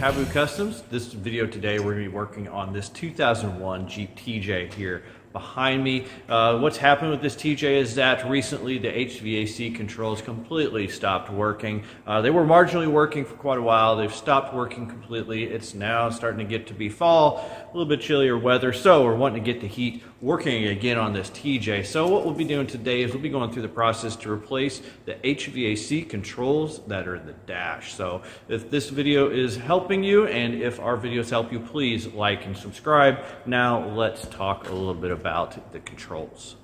Taboo Customs. This video today we're going to be working on this 2001 Jeep TJ here behind me. What's happened with this TJ is that recently the HVAC controls completely stopped working. They were marginally working for quite a while. They've stopped working completely. It's now starting to get to be fall, a little bit chillier weather, so we're wanting to get the heat working again on this TJ. So what we'll be doing today is we'll be going through the process to replace the HVAC controls that are in the dash. So if this video is helping you and if our videos help you, please like and subscribe. Now let's talk a little bit about the controls.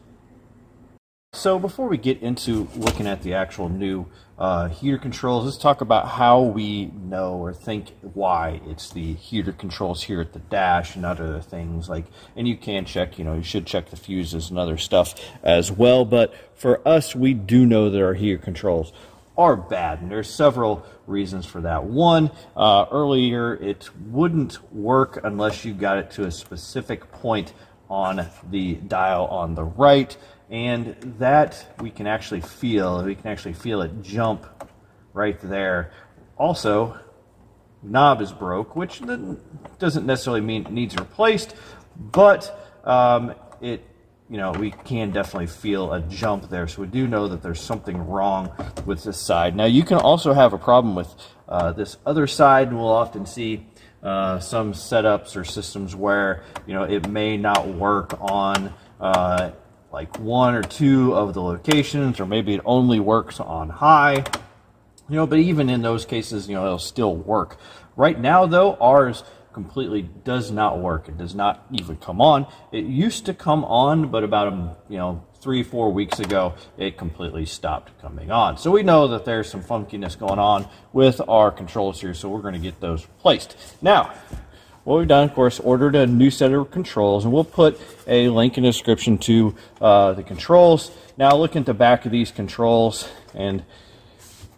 So before we get into looking at the actual new heater controls, let's talk about how we know or think why it's the heater controls here at the dash and other things like, and you can check, you should check the fuses and other stuff as well. But for us, we do know that our heater controls are bad, and there's several reasons for that. One, earlier it wouldn't work unless you got it to a specific point on the dial on the right, and that we can actually feel it jump right there. Also, knob is broke, which doesn't necessarily mean it needs replaced, but we can definitely feel a jump there, so we do know that there's something wrong with this side. Now you can also have a problem with this other side, and we'll often see some setups or systems where it may not work on like one or two of the locations, or maybe it only works on high, but even in those cases it'll still work. Right now though, ours completely does not work. It does not even come on. It used to come on, but about 3-4 weeks ago it completely stopped coming on. So we know that there's some funkiness going on with our controls here, so we're going to get those replaced. Now what we've done, of course, ordered a new set of controls, and we'll put a link in the description to the controls. Now look at the back of these controls, and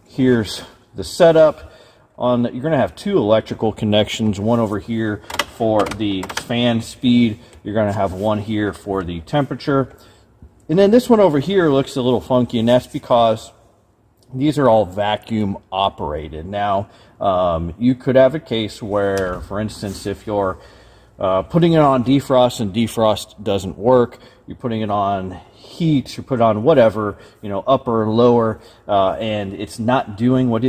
here's the setup. You're going to have two electrical connections, one over here for the fan speed. You're going to have one here for the temperature. And then this one over here looks a little funky, and that's because these are all vacuum operated. Now, you could have a case where, for instance, if you're putting it on defrost and defrost doesn't work, you're putting it on heat, you put it on whatever, upper or lower, and it's not doing what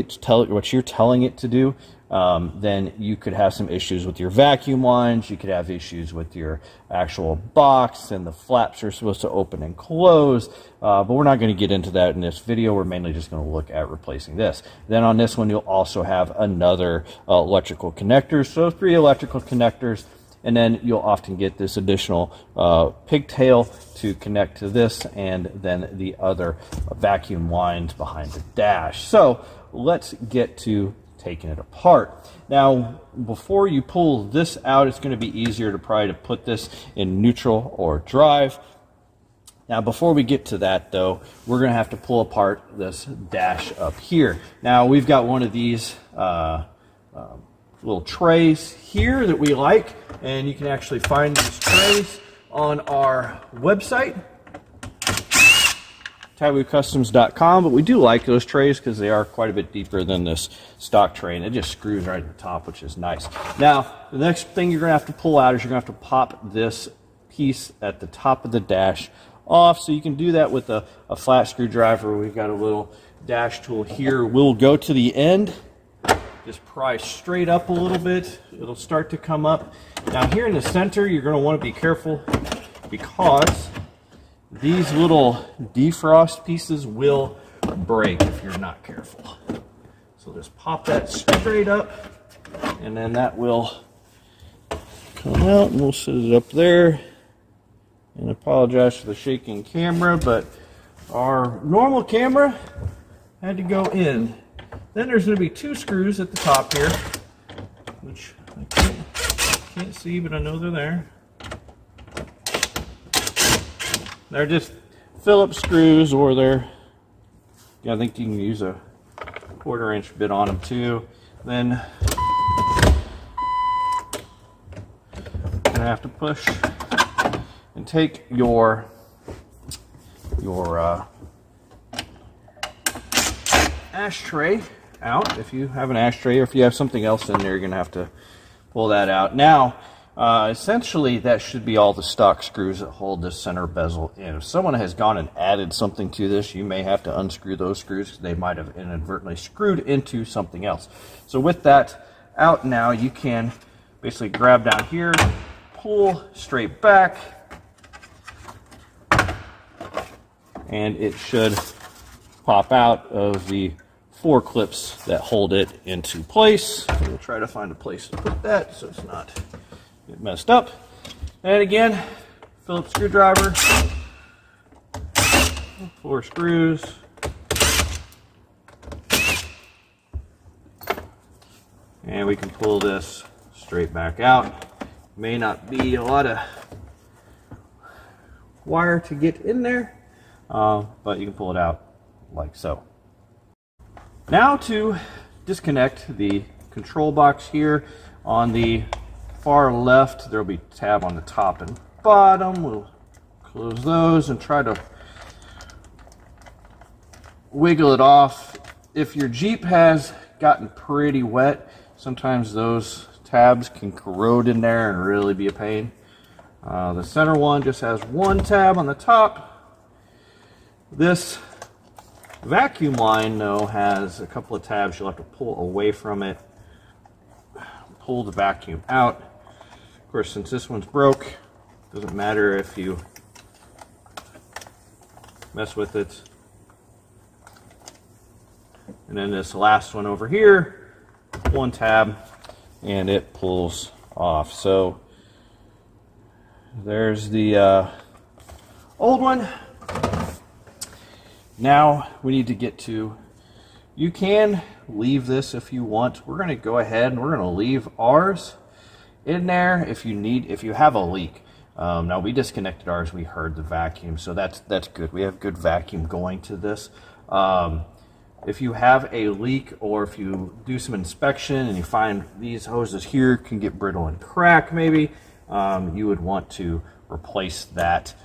you're telling it to do, then you could have some issues with your vacuum lines. You could have issues with your actual box, and the flaps are supposed to open and close, but we're not going to get into that in this video. We're mainly just going to look at replacing this. Then on this one, you'll also have another electrical connector, so 3 electrical connectors. And then you'll often get this additional pigtail to connect to this, and then the other vacuum lines behind the dash. So let's get to taking it apart. Now, before you pull this out, it's going to be easier to put this in neutral or drive. Now, before we get to that, though, we're going to have to pull apart this dash up here. Now, we've got one of these little trays here that we like, and you can actually find these trays on our website, taboocustoms.com. But we do like those trays because they are quite a bit deeper than this stock tray, and it just screws right at the top, which is nice. Now, the next thing you're going to have to pull out is you're going to have to pop this piece at the top of the dash off. So you can do that with a flat screwdriver. We've got a little dash tool here. We'll go to the end, just pry straight up a little bit. It'll start to come up. Now here in the center, you're going to want to be careful because these little defrost pieces will break if you're not careful. So just pop that straight up, and then that will come out, and we'll set it up there. And I apologize for the shaking camera, but our normal camera had to go in. Then there's going to be 2 screws at the top here, which I can't see, but I know they're there. They're just Phillips screws, or I think you can use a 1/4 inch bit on them too. Then you're going to have to push and take your ashtray out. If you have an ashtray or if you have something else in there, you're going to have to pull that out. Now, essentially, that should be all the stock screws that hold this center bezel in. If someone has gone and added something to this, you may have to unscrew those screws. They might have inadvertently screwed into something else. So with that out now, you can basically grab down here, pull straight back, and it should pop out of the 4 clips that hold it into place. So we'll try to find a place to put that so it's not get messed up. And again, Phillips screwdriver, 4 screws, and we can pull this straight back out. May not be a lot of wire to get in there, but you can pull it out like so. Now to disconnect the control box here. On the far left, there will be a tab on the top and bottom. We'll close those and try to wiggle it off. If your Jeep has gotten pretty wet, sometimes those tabs can corrode in there and really be a pain. The center one just has 1 tab on the top. This vacuum line, though, has a couple of tabs you'll have to pull away from it, pull the vacuum out. Of course, since this one's broke, doesn't matter if you mess with it. And then this last one over here, 1 tab, and it pulls off. So there's the old one. Now we need to get to, you can leave this if you want. We're going to go ahead and we're going to leave ours in there if you have a leak. Now we disconnected ours, we heard the vacuum, so that's good. We have good vacuum going to this. If you have a leak, or if you do some inspection and you find these hoses here can get brittle and crack maybe, you would want to replace that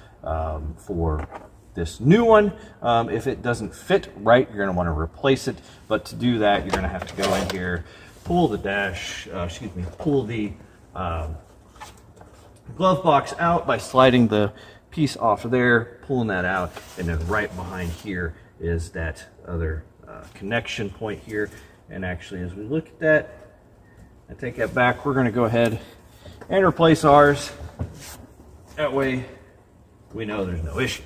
for this new one. If it doesn't fit right, you're going to want to replace it, but to do that, you're going to have to go in here, pull the pull the glove box out by sliding the piece off of there, pulling that out, and then right behind here is that other connection point here. And actually, as we look at that and take that back, we're going to go ahead and replace ours. That way we know there's no issue.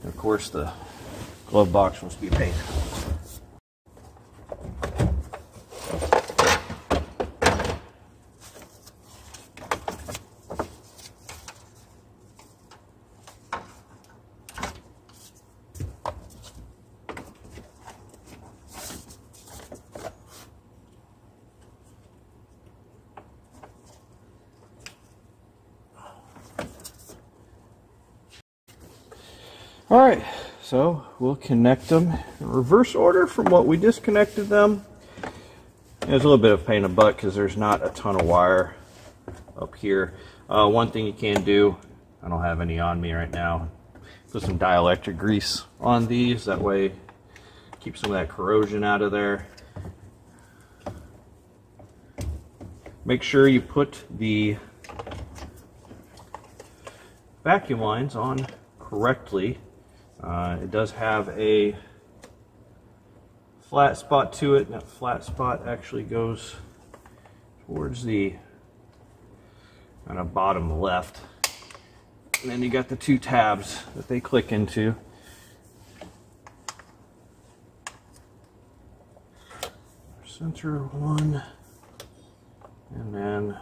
And of course, the glove box must be a pain. All right, so we'll connect them in reverse order from what we disconnected them. There's a little bit of pain in the butt because there's not a ton of wire up here. One thing you can do, I don't have any on me right now, put some dielectric grease on these. That way, keep some of that corrosion out of there. Make sure you put the vacuum lines on correctly. It does have a flat spot to it, and that flat spot actually goes towards the kind of bottom left. And then you got the 2 tabs that they click into. Center one, and then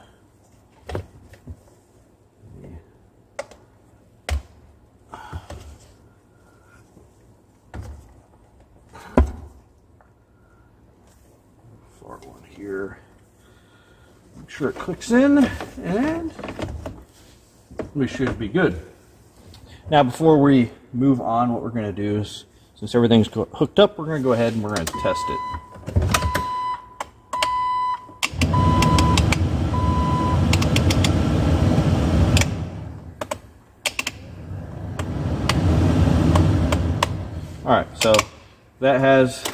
one here. Make sure it clicks in, and we should be good. Now, before we move on, what we're going to do is, since everything's hooked up, we're going to go ahead and we're going to test it. All right, so that has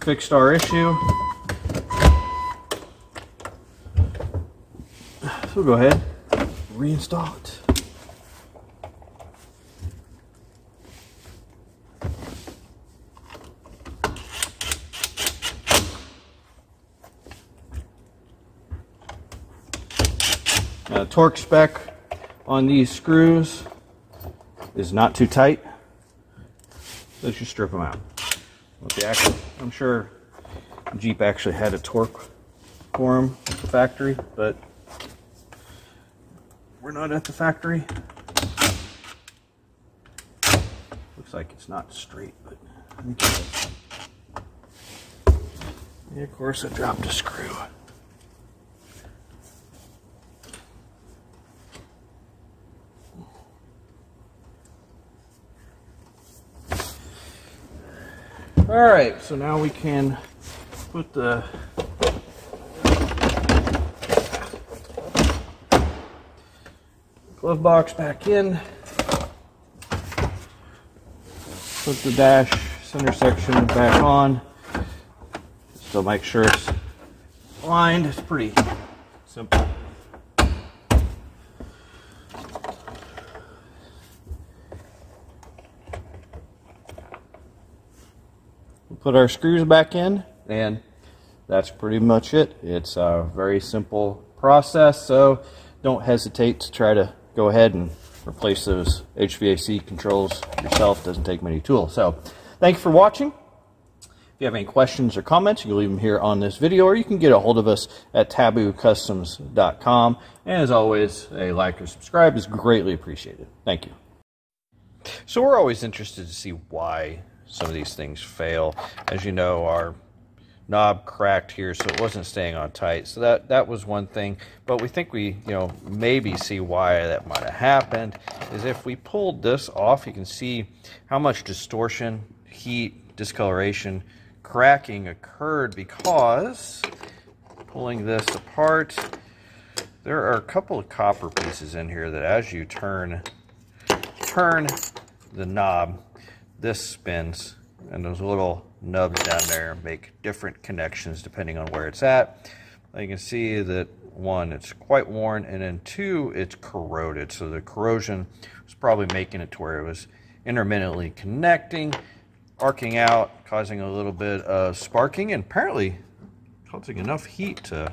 fixed our issue. So we'll go ahead and reinstall it. Now, the torque spec on these screws is not too tight. Let's just strip them out. I'm sure Jeep actually had a torque for them at the factory, but we're not at the factory. Looks like it's not straight, but let me get it. And of course, I dropped a screw. All right, so now we can put the glove box back in, put the dash center section back on, so make sure it's aligned. It's pretty simple. Put our screws back in, and that's pretty much it. It's a very simple process, so don't hesitate to try to go ahead and replace those HVAC controls yourself. Doesn't take many tools. So thank you for watching. If you have any questions or comments, you can leave them here on this video, or you can get a hold of us at taboocustoms.com. And as always, a like or subscribe is greatly appreciated. Thank you. So we're always interested to see why some of these things fail. As you know, our knob cracked here, so it wasn't staying on tight. So that was one thing. But we think we, maybe see why that might have happened is if we pulled this off, you can see how much distortion, heat, discoloration, cracking occurred because pulling this apart, there are a couple of copper pieces in here that as you turn the knob, this spins, and those little nubs down there make different connections depending on where it's at. You can see that one, it's quite worn, and then two, it's corroded. So the corrosion was probably making it to where it was intermittently connecting, arcing out, causing a little bit of sparking, and apparently causing enough heat to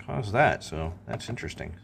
cause that. So that's interesting.